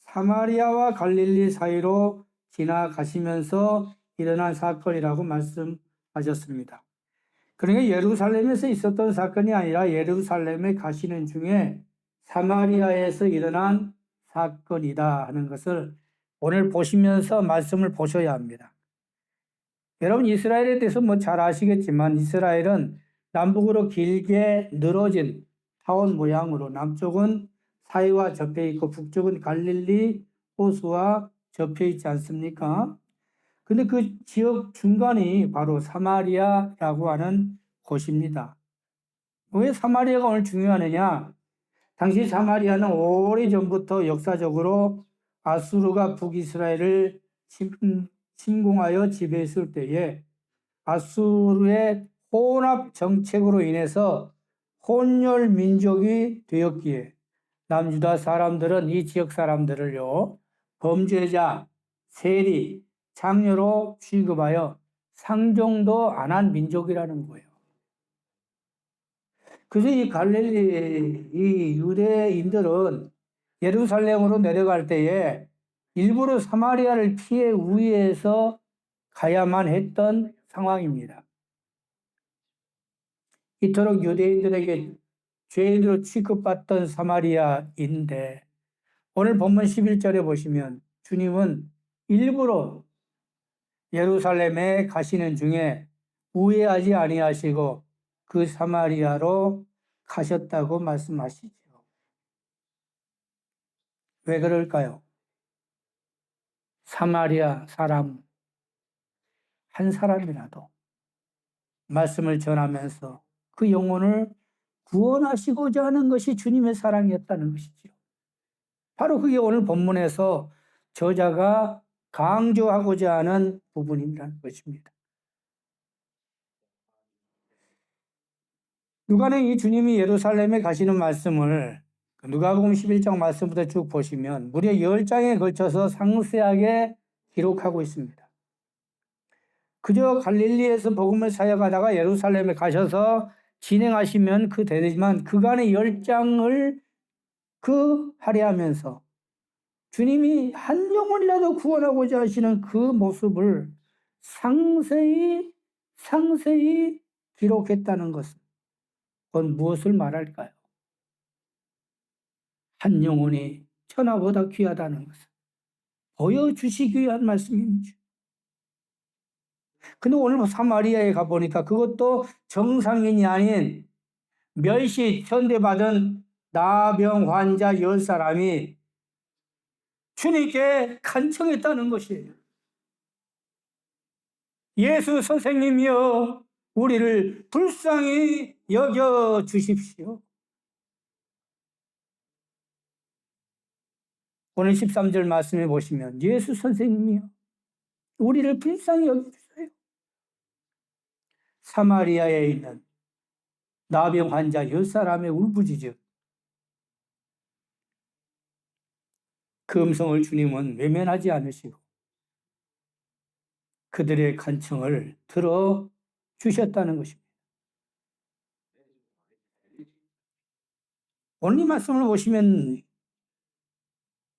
사마리아와 갈릴리 사이로 지나가시면서 일어난 사건이라고 말씀하셨습니다. 그러니까 예루살렘에서 있었던 사건이 아니라 예루살렘에 가시는 중에 사마리아에서 일어난 사건이다 하는 것을 오늘 보시면서 말씀을 보셔야 합니다. 여러분 이스라엘에 대해서 잘 아시겠지만 이스라엘은 남북으로 길게 늘어진 타원 모양으로 남쪽은 사해와 접해 있고 북쪽은 갈릴리 호수와 접해 있지 않습니까? 근데 그 지역 중간이 바로 사마리아라고 하는 곳입니다. 왜 사마리아가 오늘 중요하느냐? 당시 사마리아는 오래전부터 역사적으로 아수르가 북이스라엘을 침공하여 지배했을 때에 아수르의 혼합 정책으로 인해서 혼혈 민족이 되었기에 남유다 사람들은 이 지역 사람들을요, 범죄자, 세리, 장녀로 취급하여 상종도 안 한 민족이라는 거예요. 그래서 이 갈릴리, 이 유대인들은 예루살렘으로 내려갈 때에 일부러 사마리아를 피해 우회해서 가야만 했던 상황입니다. 이토록 유대인들에게 죄인으로 취급받던 사마리아인데 오늘 본문 11절에 보시면 주님은 일부러 예루살렘에 가시는 중에 우회하지 아니하시고 그 사마리아로 가셨다고 말씀하시죠. 왜 그럴까요? 사마리아 사람 한 사람이라도 말씀을 전하면서 그 영혼을 구원하시고자 하는 것이 주님의 사랑이었다는 것이죠. 바로 그게 오늘 본문에서 저자가 강조하고자 하는 부분이라는 것입니다. 누가는 이 주님이 예루살렘에 가시는 말씀을 누가복음 11장 말씀부터 쭉 보시면 무려 10장에 걸쳐서 상세하게 기록하고 있습니다. 그저 갈릴리에서 복음을 사역하다가 예루살렘에 가셔서 진행하시면 되지만 그간의 10장을 할애하면서 주님이 한 영혼이라도 구원하고자 하시는 그 모습을 상세히 기록했다는 것은 그건 무엇을 말할까요? 한 영혼이 천하보다 귀하다는 것을 보여주시기 위한 말씀입니다. 근데 오늘 사마리아에 가보니까 그것도 정상인이 아닌 멸시, 천대받은 나병 환자 10사람이 주님께 간청했다는 것이에요. 예수 선생님이여 우리를 불쌍히 여겨 주십시오. 오늘 13절 말씀해 보시면 예수 선생님이여 우리를 불쌍히 여겨 주세요. 사마리아에 있는 나병 환자 10사람의 울부짖음 그 음성을 주님은 외면하지 않으시고 그들의 간청을 들어주셨다는 것입니다. 오늘 이 말씀을 보시면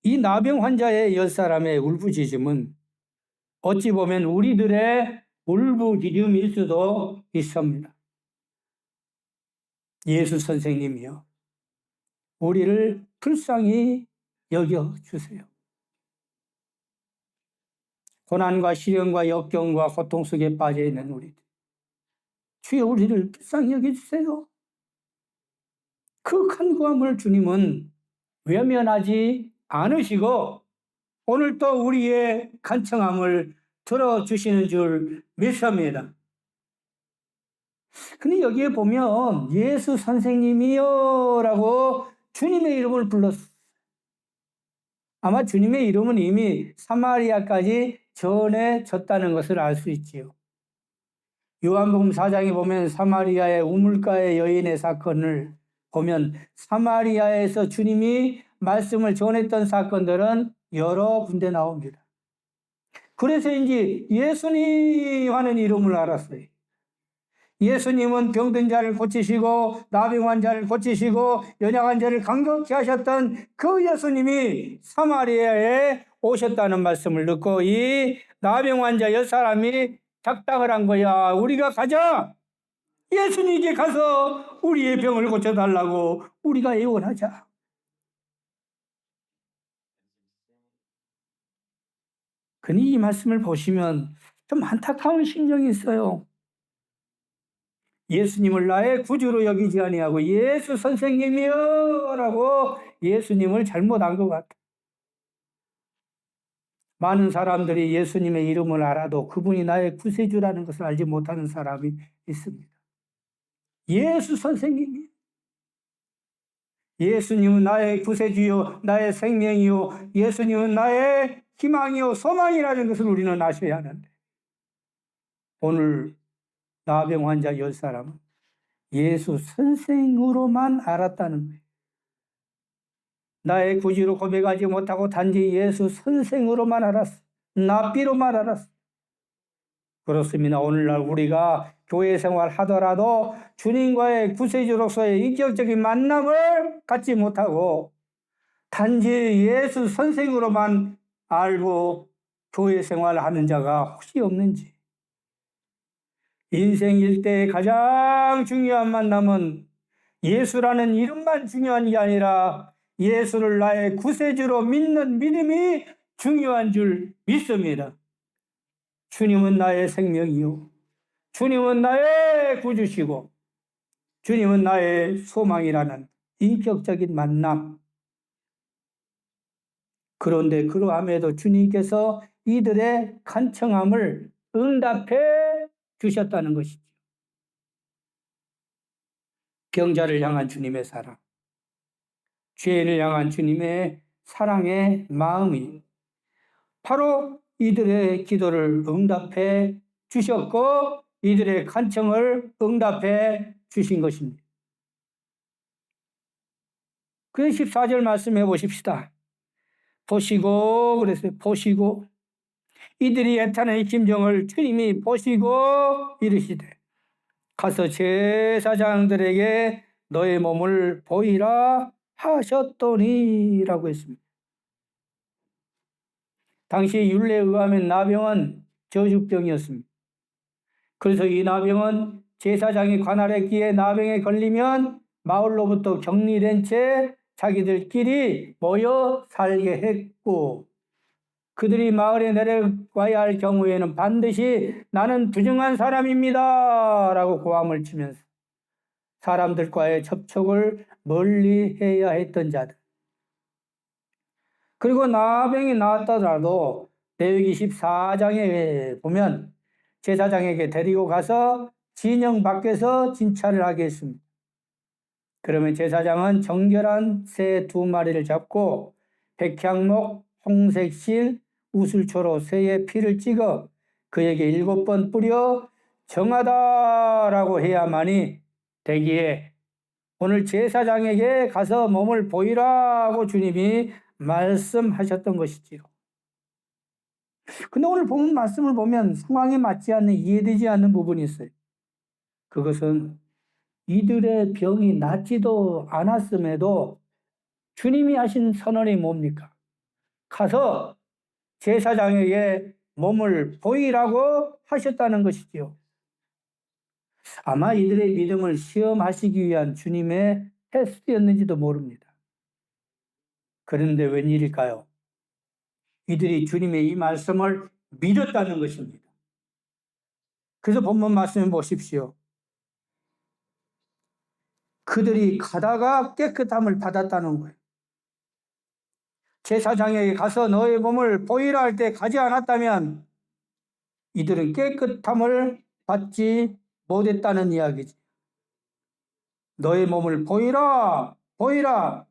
이 나병 환자의 10사람의 울부짖음은 어찌 보면 우리들의 울부짖음일 수도 있습니다. 예수 선생님이여 우리를 불쌍히 여겨주세요. 고난과 시련과 역경과 고통 속에 빠져있는 우리들 주여 우리를 불쌍히 여겨주세요. 그 간구함을 주님은 외면하지 않으시고 오늘 또 우리의 간청함을 들어주시는 줄 믿습니다. 근데 여기에 보면 예수 선생님이요 라고 주님의 이름을 불렀어요. 아마 주님의 이름은 이미 사마리아까지 전해졌다는 것을 알 수 있지요. 요한복음 4장에 보면 사마리아의 우물가의 여인의 사건을 보면 사마리아에서 주님이 말씀을 전했던 사건들은 여러 군데 나옵니다. 그래서인지 예수님 하는 이름을 알았어요. 예수님은 병든 자를 고치시고 나병 환자를 고치시고 연약한 자를 강건케 하셨던 그 예수님이 사마리아에 오셨다는 말씀을 듣고 이 나병 환자 10사람이 작당을 한 거야. 우리가 가자. 예수님께 가서 우리의 병을 고쳐달라고 우리가 애원하자. 그니 이 말씀을 보시면 좀 안타까운 심정이 있어요. 예수님을 나의 구주로 여기지 아니하고 예수 선생님이여 라고 예수님을 잘못한 것 같아. 많은 사람들이 예수님의 이름을 알아도 그분이 나의 구세주라는 것을 알지 못하는 사람이 있습니다. 예수 선생님이, 예수님은 나의 구세주요, 나의 생명이요, 예수님은 나의 희망이요, 소망이라는 것을 우리는 아셔야 하는데, 오늘 나병 환자 10사람은 예수 선생으로만 알았다는 거예요. 나의 구주로 고백하지 못하고 단지 예수 선생으로만 알았어. 납비로만 알았어. 그렇습니다. 오늘날 우리가 교회 생활 하더라도 주님과의 구세주로서의 인격적인 만남을 갖지 못하고 단지 예수 선생으로만 알고 교회 생활하는 자가 혹시 없는지. 인생 일대의 가장 중요한 만남은 예수라는 이름만 중요한 게 아니라 예수를 나의 구세주로 믿는 믿음이 중요한 줄 믿습니다. 주님은 나의 생명이요. 주님은 나의 구주시고 주님은 나의 소망이라는 인격적인 만남. 그런데 그러함에도 주님께서 이들의 간청함을 응답해 주셨다는 것이죠. 병자를 향한 주님의 사랑, 죄인을 향한 주님의 사랑의 마음이 바로 이들의 기도를 응답해 주셨고 이들의 간청을 응답해 주신 것입니다. 그래서 14절 말씀해 보십시다. 보시고 그랬어요. 보시고 이들이 애타는 심정을 주님이 보시고 이르시되 가서 제사장들에게 너의 몸을 보이라 하셨더니라고 했습니다. 당시 율례에 의하면 나병은 저주병이었습니다. 그래서 이 나병은 제사장이 관할했기에 나병에 걸리면 마을로부터 격리된 채 자기들끼리 모여 살게 했고 그들이 마을에 내려가야 할 경우에는 반드시 나는 부정한 사람입니다 라고 고함을 치면서 사람들과의 접촉을 멀리 해야 했던 자들. 그리고 나병이 나왔더라도 레위기 14장에 보면 제사장에게 데리고 가서 진영 밖에서 진찰을 하게 했습니다. 그러면 제사장은 정결한 새 2마리를 잡고 백향목, 홍색실, 우슬초로 새의 피를 찍어 그에게 7번 뿌려 정하다라고 해야만이 되기에 오늘 제사장에게 가서 몸을 보이라고 주님이 말씀하셨던 것이지요. 근데 오늘 본 말씀을 보면 상황에 맞지 않는 이해되지 않는 부분이 있어요. 그것은 이들의 병이 낫지도 않았음에도 주님이 하신 선언이 뭡니까? 가서 제사장에게 몸을 보이라고 하셨다는 것이지요. 아마 이들의 믿음을 시험하시기 위한 주님의 테스트였는지도 모릅니다. 그런데 웬일일까요? 이들이 주님의 이 말씀을 믿었다는 것입니다. 그래서 본문 말씀을 보십시오. 그들이 가다가 깨끗함을 받았다는 거예요. 제사장에게 가서 너의 몸을 보이라 할 때 가지 않았다면 이들은 깨끗함을 받지 못했다는 이야기지. 너의 몸을 보이라, 보이라.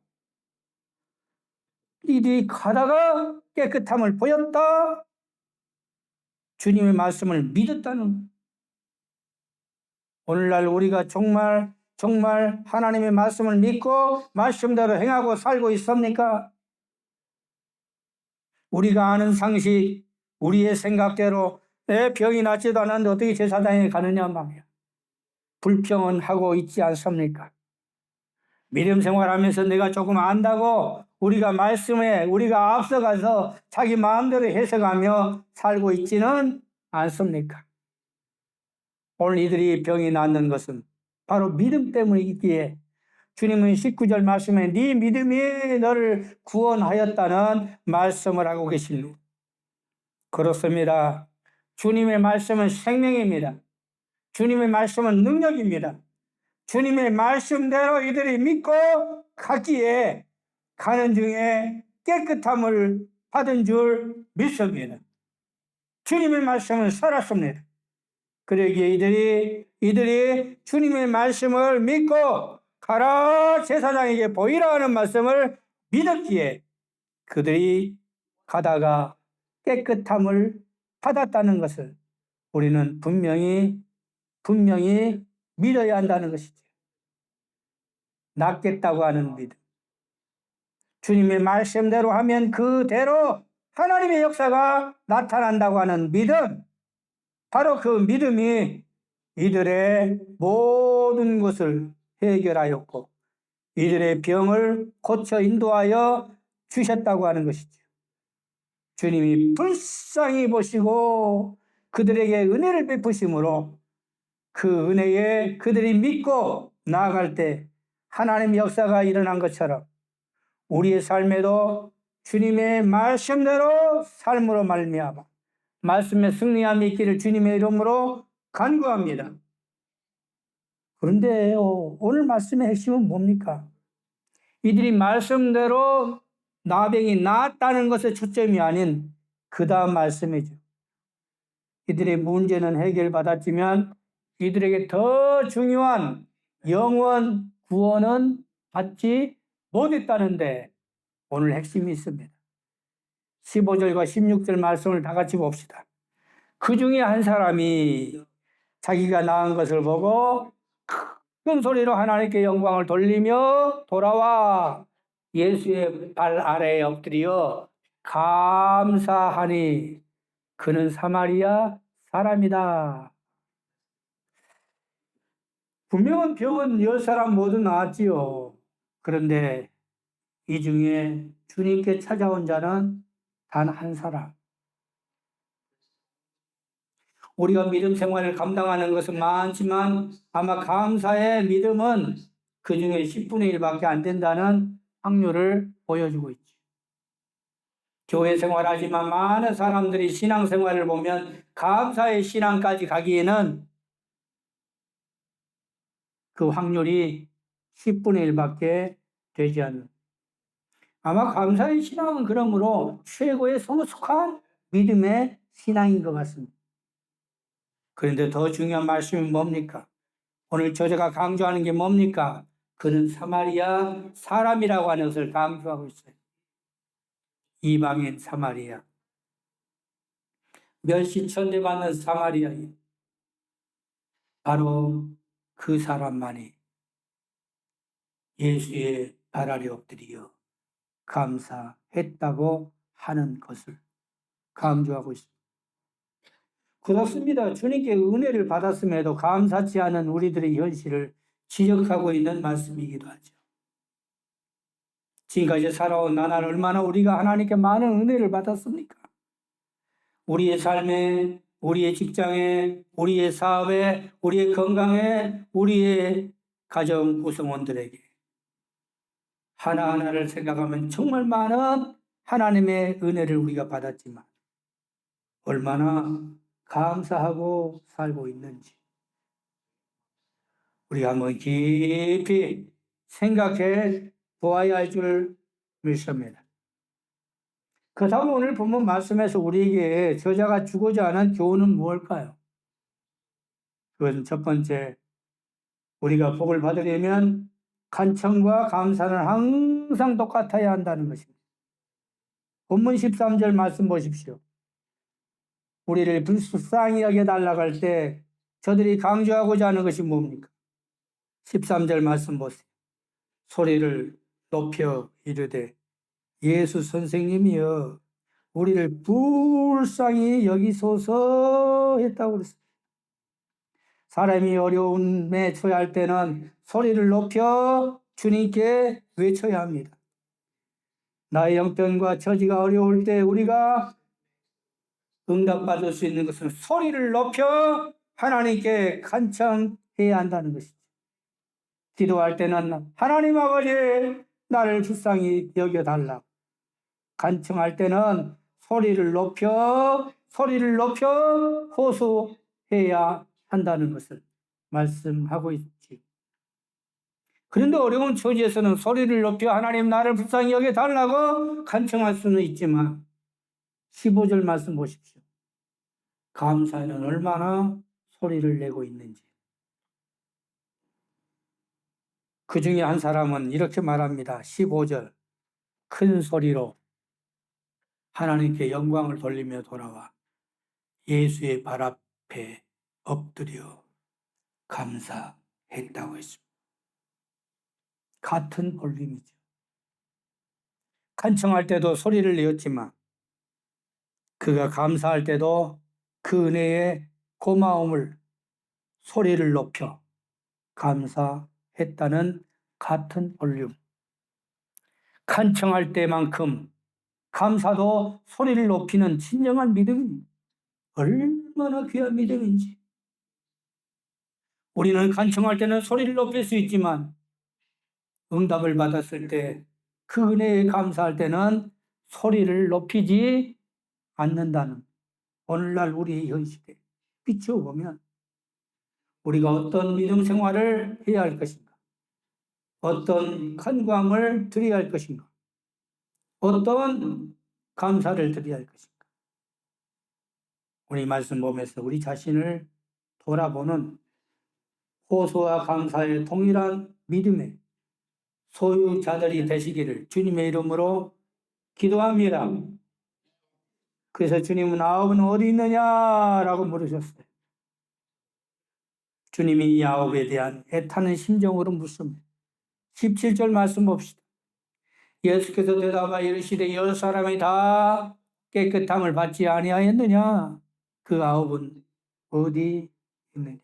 이들이 가다가 깨끗함을 보였다. 주님의 말씀을 믿었다는 거예요. 오늘날 우리가 정말 하나님의 말씀을 믿고 말씀대로 행하고 살고 있습니까? 우리가 아는 상식, 우리의 생각대로 내 병이 낫지도 않았는데 어떻게 제사장에 가느냐 말이야. 불평은 있지 않습니까? 믿음 생활하면서 내가 조금 안다고 우리가 말씀에 우리가 앞서가서 자기 마음대로 해석하며 살고 있지는 않습니까? 오늘 이들이 병이 낫는 것은 바로 믿음 때문이기에 주님은 19절 말씀에 네 믿음이 너를 구원하였다는 말씀을 하고 계십니다. 그렇습니다. 주님의 말씀은 생명입니다. 주님의 말씀은 능력입니다. 주님의 말씀대로 이들이 믿고 갔기에 가는 중에 깨끗함을 받은 줄 믿습니다. 주님의 말씀은 살았습니다. 그러기에 이들이 주님의 말씀을 믿고 가라 제사장에게 보이라 하는 말씀을 믿었기에 그들이 가다가 깨끗함을 받았다는 것을 우리는 분명히 믿어야 한다는 것이죠. 낫겠다고 하는 믿음. 주님의 말씀대로 하면 그대로 하나님의 역사가 나타난다고 하는 믿음. 바로 그 믿음이 이들의 모든 것을 해결하였고 이들의 병을 고쳐 인도하여 주셨다고 하는 것이죠. 주님이 불쌍히 보시고 그들에게 은혜를 베푸심으로 그 은혜에 그들이 믿고 나아갈 때 하나님의 역사가 일어난 것처럼 우리의 삶에도 주님의 말씀대로 삶으로 말미암아 말씀에 승리함이 있기를 주님의 이름으로 간구합니다. 그런데 오늘 말씀의 핵심은 뭡니까? 이들이 말씀대로 나병이 나았다는 것의 초점이 아닌 그 다음 말씀이죠. 이들의 문제는 해결받았지만 이들에게 더 중요한 영원 구원은 받지 못했다는데 오늘 핵심이 있습니다. 15절과 16절 말씀을 다 같이 봅시다. 그 중에 한 사람이 자기가 나은 것을 보고 큰 소리로 하나님께 영광을 돌리며 돌아와 예수의 발 아래에 엎드려 감사하니 그는 사마리아 사람이다. 분명한 병은 10사람 모두 나았지요. 그런데 이 중에 주님께 찾아온 자는 단 한 사람. 우리가 믿음 생활을 감당하는 것은 많지만 아마 감사의 믿음은 그 중에 10분의 1밖에 안 된다는 확률을 보여주고 있죠. 교회 생활하지만 많은 사람들이 신앙 생활을 보면 감사의 신앙까지 가기에는 그 확률이 10분의 1밖에 되지 않는. 아마 감사의 신앙은 그러므로 최고의 성숙한 믿음의 신앙인 것 같습니다. 그런데 더 중요한 말씀이 뭡니까? 오늘 저자가 강조하는 게 뭡니까? 그는 사마리아 사람이라고 하는 것을 강조하고 있어요. 이방인 사마리아. 멸시천대받는 사마리아인. 바로 그 사람만이 예수의 발 아래 엎드려 감사했다고 하는 것을 강조하고 있습니다. 그렇습니다. 주님께 은혜를 받았음에도 감사치 않은 우리들의 현실을 지적하고 있는 말씀이기도 하죠. 지금까지 살아온 나날 얼마나 우리가 하나님께 많은 은혜를 받았습니까? 우리의 삶에, 우리의 직장에, 우리의 사업에, 우리의 건강에, 우리의 가정 구성원들에게 하나하나를 생각하면 정말 많은 하나님의 은혜를 우리가 받았지만 얼마나 감사하고 살고 있는지 우리가 한번 깊이 생각해 보아야 할 줄 믿습니다. 그 다음 오늘 본문 말씀에서 우리에게 저자가 주고자 하는 교훈은 무엇일까요? 그것은 첫 번째, 우리가 복을 받으려면 간청과 감사는 항상 똑같아야 한다는 것입니다. 본문 13절 말씀 보십시오. 우리를 불쌍히 여겨달라고 할 때 저들이 강조하고자 하는 것이 뭡니까? 13절 말씀 보세요. 소리를 높여 이르되 예수 선생님이여 우리를 불쌍히 여기소서 했다고 그랬습니다. 사람이 어려움에 처할 때는 소리를 높여 주님께 외쳐야 합니다. 나의 형편과 처지가 어려울 때 우리가 응답받을 수 있는 것은 소리를 높여 하나님께 간청해야 한다는 것이죠. 기도할 때는 하나님 아버지 나를 불쌍히 여겨달라. 간청할 때는 소리를 높여 호소해야 한다는 것을 말씀하고 있지. 그런데 어려운 처지에서는 소리를 높여 하나님 나를 불쌍히 여겨달라고 간청할 수는 있지만 15절 말씀 보십시오. 감사에는 얼마나 소리를 내고 있는지. 그 중에 한 사람은 이렇게 말합니다. 15절 큰 소리로 하나님께 영광을 돌리며 돌아와 예수의 발 앞에 엎드려 감사했다고 했습니다. 같은 볼륨이죠. 간청할 때도 소리를 내었지만 그가 감사할 때도 그 은혜의 고마움을 소리를 높여 감사했다는 같은 볼륨. 간청할 때만큼 감사도 소리를 높이는 진정한 믿음입니다. 얼마나 귀한 믿음인지. 우리는 간청할 때는 소리를 높일 수 있지만 응답을 받았을 때 그 은혜에 감사할 때는 소리를 높이지 않는다는 오늘날 우리의 현실에 비춰보면 우리가 어떤 믿음 생활을 해야 할 것인가? 어떤 간구함을 드려야 할 것인가? 어떤 감사를 드려야 할 것인가? 우리 말씀 보면서 우리 자신을 돌아보는 호소와 감사의 동일한 믿음의 소유자들이 되시기를 주님의 이름으로 기도합니다. 그래서 주님은 아홉은 어디 있느냐라고 물으셨어요. 주님이 이 아홉에 대한 애타는 심정으로 묻습니다. 17절 말씀 봅시다. 예수께서 대답하여 이르시되 열 사람이 다 깨끗함을 받지 아니하였느냐? 그 아홉은 어디 있느냐?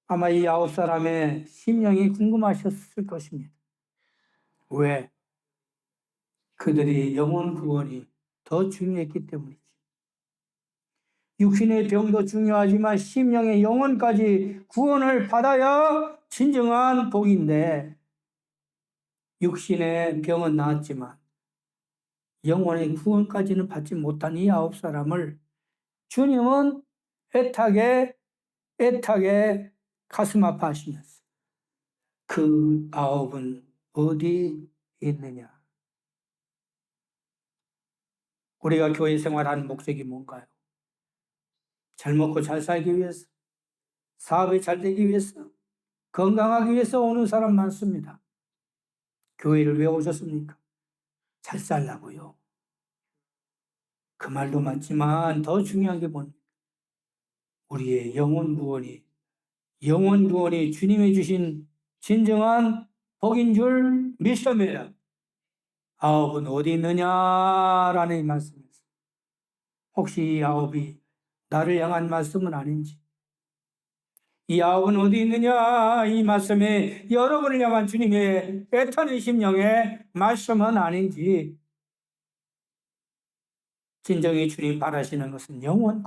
아마 이 아홉 사람의 심령이 궁금하셨을 것입니다. 왜? 그들이 영혼 구원이 더 중요했기 때문이지. 육신의 병도 중요하지만 심령의 영혼까지 구원을 받아야 진정한 복인데 육신의 병은 나았지만 영혼의 구원까지는 받지 못한 이 아홉 사람을 주님은 애타게 가슴 아파하시면서 그 아홉은 어디 있느냐? 우리가 교회 생활하는 목적이 뭔가요? 잘 먹고 잘 살기 위해서, 사업이 잘 되기 위해서, 건강하기 위해서 오는 사람 많습니다. 교회를 왜 오셨습니까? 잘 살라고요. 그 말도 맞지만 더 중요한 게 뭡니까? 우리의 영혼 구원이 주님이 주신 진정한 복인 줄 믿습니다. 아홉은 어디 있느냐라는 이 말씀이었어요. 혹시 이 아홉이 나를 향한 말씀은 아닌지, 이 아홉은 어디 있느냐 이 말씀이 여러분을 향한 주님의 애타는 심령의 말씀은 아닌지, 진정히 주님 바라시는 것은 영원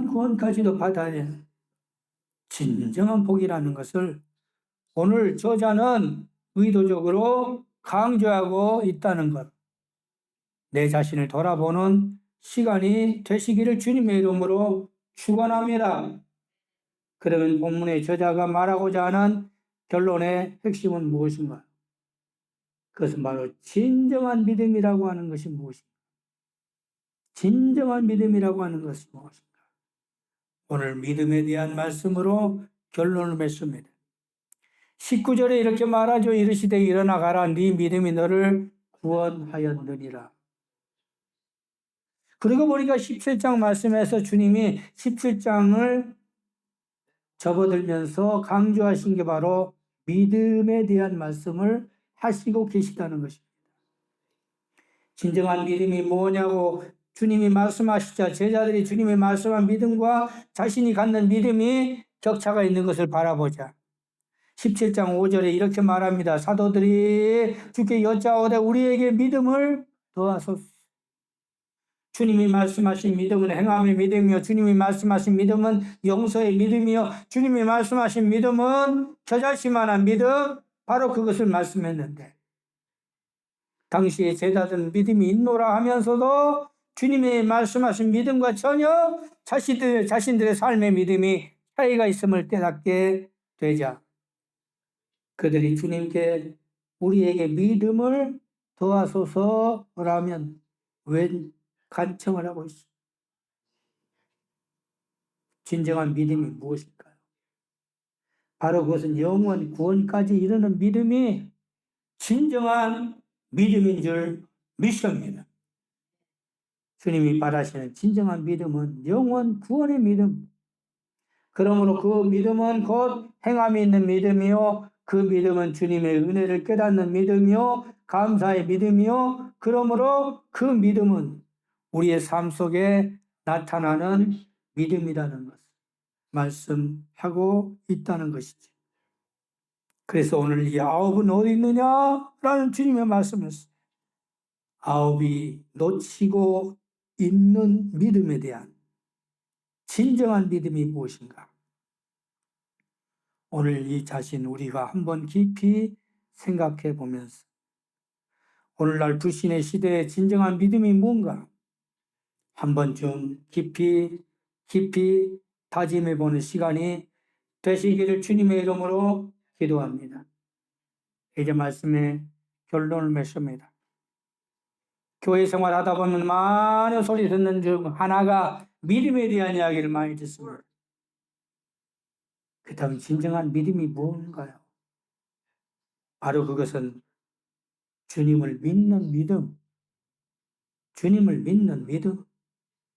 구원까지도 받아야 진정한 복이라는 것을 오늘 저자는 의도적으로 강조하고 있다는 것. 내 자신을 돌아보는 시간이 되시기를 주님의 이름으로 축원합니다. 그러면 본문의 저자가 말하고자 하는 결론의 핵심은 무엇인가? 그것은 바로 진정한 믿음이라고 하는 것이 무엇인가? 진정한 믿음이라고 하는 것이 무엇인가? 오늘 믿음에 대한 말씀으로 결론을 맺습니다. 19절에 이렇게 말하죠. 이르시되 일어나 가라. 네 믿음이 너를 구원하였느니라. 그리고 보니까 17장 말씀에서 주님이 17장을 접어들면서 강조하신 게 바로 믿음에 대한 말씀을 하시고 계시다는 것입니다. 진정한 믿음이 뭐냐고 주님이 말씀하시자 제자들이 주님이 말씀한 믿음과 자신이 갖는 믿음이 격차가 있는 것을 바라보자. 17장 5절에 이렇게 말합니다. 사도들이 주께 여짜오되 우리에게 믿음을 더하소서. 주님이 말씀하신 믿음은 행함의 믿음이요 주님이 말씀하신 믿음은 용서의 믿음이요 주님이 말씀하신 믿음은 겨자씨만한 믿음, 바로 그것을 말씀했는데, 당시에 제자들은 믿음이 있노라 하면서도 주님이 말씀하신 믿음과 전혀 자신들의 삶의 믿음이 차이가 있음을 깨닫게 되자 그들이 주님께 우리에게 믿음을 더하소서라면 웬 간청을 하고 있습니다. 진정한 믿음이 무엇일까요? 바로 그것은 영원 구원까지 이르는 믿음이 진정한 믿음인 줄 믿습니다. 주님이 바라시는 진정한 믿음은 영원 구원의 믿음. 그러므로 그 믿음은 곧 행함이 있는 믿음이요 그 믿음은 주님의 은혜를 깨닫는 믿음이요 감사의 믿음이요 그러므로 그 믿음은 우리의 삶 속에 나타나는 믿음이라는 것을 말씀하고 있다는 것이죠. 그래서 오늘 이 아홉은 어디 있느냐라는 주님의 말씀을 아홉이 놓치고 있는 믿음에 대한 진정한 믿음이 무엇인가? 오늘 이 자신 우리가 한번 깊이 생각해 보면서 오늘날 불신의 시대의 진정한 믿음이 뭔가 한번 좀 깊이 다짐해 보는 시간이 되시기를 주님의 이름으로 기도합니다. 이제 말씀의 결론을 맺습니다. 교회 생활하다 보면 많은 소리 듣는 중 하나가 믿음에 대한 이야기를 많이 듣습니다. 그렇다면 진정한 믿음이 뭔가요? 바로 그것은 주님을 믿는 믿음. 주님을 믿는 믿음.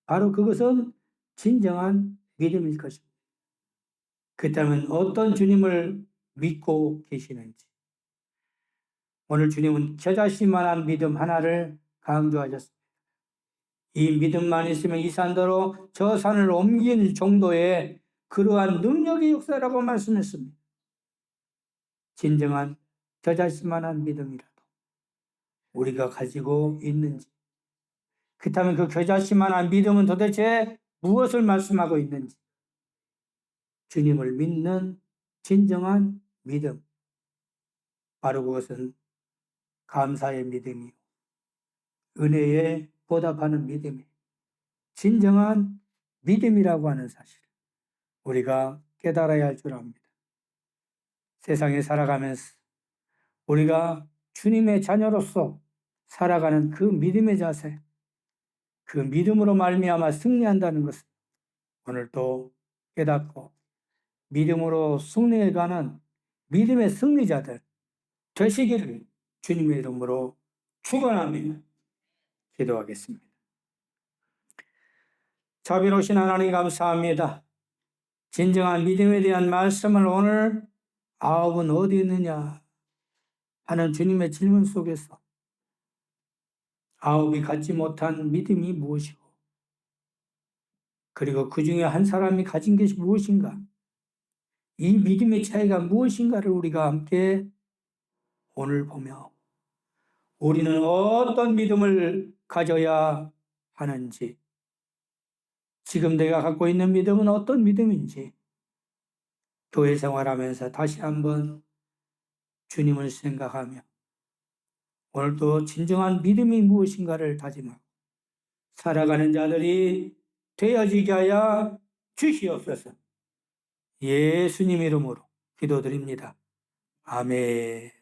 바로 그것은 진정한 믿음일 것입니다. 그렇다면 어떤 주님을 믿고 계시는지. 오늘 주님은 겨자씨만한 믿음 하나를 강조하셨습니다. 이 믿음만 있으면 이 산더러 저 산을 옮길 정도의 그러한 능력의 역사라고 말씀했습니다. 진정한 겨자씨만한 믿음이라도 우리가 가지고 있는지, 그렇다면 그 겨자씨만한 믿음은 도대체 무엇을 말씀하고 있는지, 주님을 믿는 진정한 믿음, 바로 그것은 감사의 믿음이요 은혜에 보답하는 믿음이 진정한 믿음이라고 하는 사실 우리가 깨달아야 할 줄 압니다. 세상에 살아가면서 우리가 주님의 자녀로서 살아가는 그 믿음의 자세, 그 믿음으로 말미암아 승리한다는 것을 오늘 또 깨닫고 믿음으로 승리해가는 믿음의 승리자들 되시기를 주님의 이름으로 축원하며 기도하겠습니다. 자비로우신 하나님 감사합니다. 진정한 믿음에 대한 말씀을 오늘 아홉은 어디 있느냐 하는 주님의 질문 속에서 아홉이 갖지 못한 믿음이 무엇이고 그리고 그 중에 한 사람이 가진 것이 무엇인가, 이 믿음의 차이가 무엇인가를 우리가 함께 오늘 보며 우리는 어떤 믿음을 가져야 하는지, 지금 내가 갖고 있는 믿음은 어떤 믿음인지 교회 생활하면서 다시 한번 주님을 생각하며 오늘도 진정한 믿음이 무엇인가를 다짐하고 살아가는 자들이 되어지게 하여 주시옵소서. 예수님 이름으로 기도드립니다. 아멘.